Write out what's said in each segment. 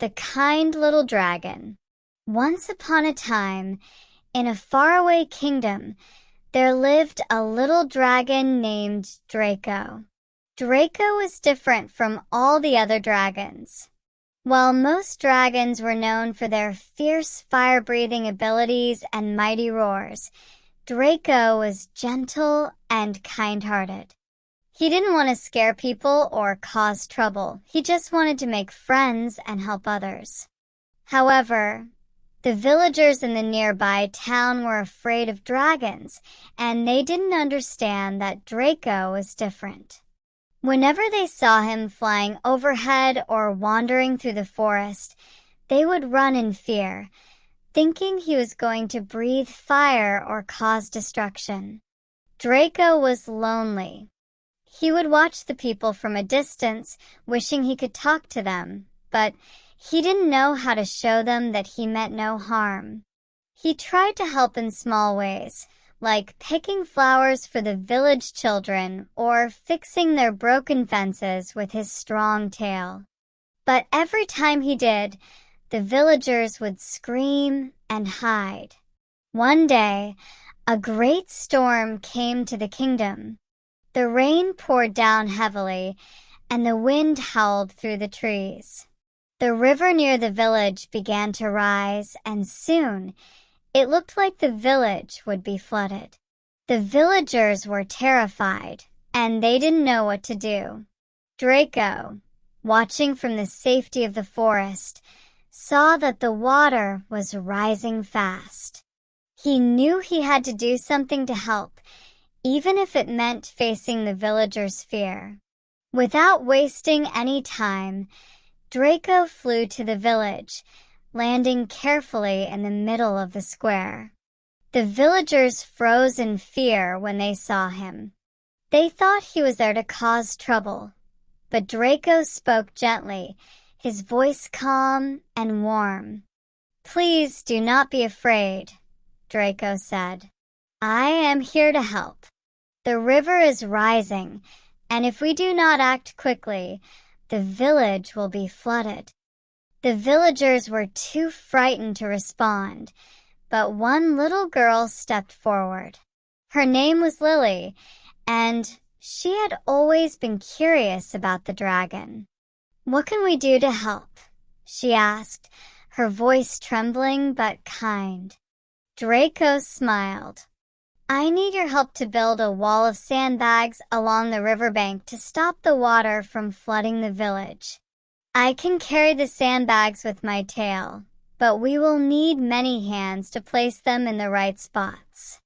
The kind little dragon. Once upon a time, in a faraway kingdom, there lived a little dragon named Draco. Draco was different from all the other dragons. While most dragons were known for their fierce fire-breathing abilities and mighty roars, Draco was gentle and kind-hearted. He didn't want to scare people or cause trouble. He just wanted to make friends and help others. However, the villagers in the nearby town were afraid of dragons, and they didn't understand that Draco was different. Whenever they saw him flying overhead or wandering through the forest, they would run in fear, thinking he was going to breathe fire or cause destruction. Draco was lonely. He would watch the people from a distance, wishing he could talk to them, but he didn't know how to show them that he meant no harm. He tried to help in small ways, like picking flowers for the village children or fixing their broken fences with his strong tail. But every time he did, the villagers would scream and hide. One day, a great storm came to the kingdom. The rain poured down heavily, and the wind howled through the trees. The river near the village began to rise, and soon it looked like the village would be flooded. The villagers were terrified, and they didn't know what to do. Draco, watching from the safety of the forest, saw that the water was rising fast. He knew he had to do something to help, even if it meant facing the villagers' fear. Without wasting any time, Draco flew to the village, landing carefully in the middle of the square. The villagers froze in fear when they saw him. They thought he was there to cause trouble, but Draco spoke gently, his voice calm and warm. "Please do not be afraid," Draco said. "I am here to help. The river is rising, and if we do not act quickly, the village will be flooded." The villagers were too frightened to respond, but one little girl stepped forward. Her name was Lily, and she had always been curious about the dragon. "What can we do to help?" she asked, her voice trembling but kind. Draco smiled. "I need your help to build a wall of sandbags along the riverbank to stop the water from flooding the village. I can carry the sandbags with my tail, but we will need many hands to place them in the right spots."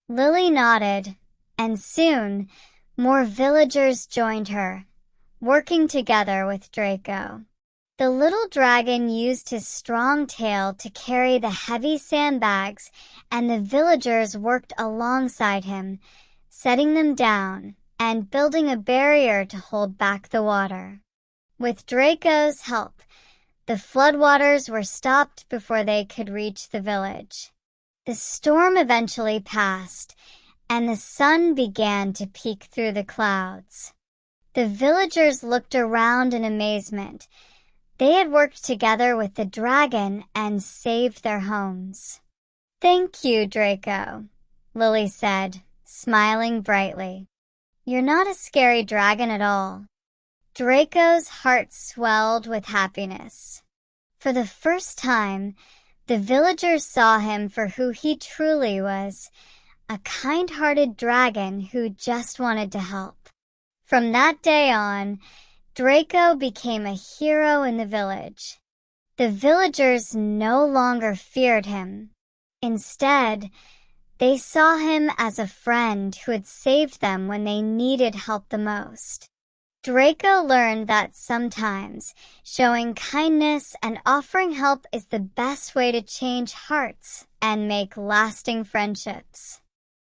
Lily nodded, and soon more villagers joined her, working together with Draco. The little dragon used his strong tail to carry the heavy sandbags, and the villagers worked alongside him, setting them down and building a barrier to hold back the water. With Draco's help, the floodwaters were stopped before they could reach the village. The storm eventually passed, and the sun began to peek through the clouds. The villagers looked around in amazement. They had worked together with the dragon and saved their homes. "Thank you, Draco," Lily said, smiling brightly. "You're not a scary dragon at all." Draco's heart swelled with happiness. For the first time, the villagers saw him for who he truly was, a kind-hearted dragon who just wanted to help. From that day on, Draco became a hero in the village. The villagers no longer feared him. Instead, they saw him as a friend who had saved them when they needed help the most. Draco learned that sometimes showing kindness and offering help is the best way to change hearts and make lasting friendships.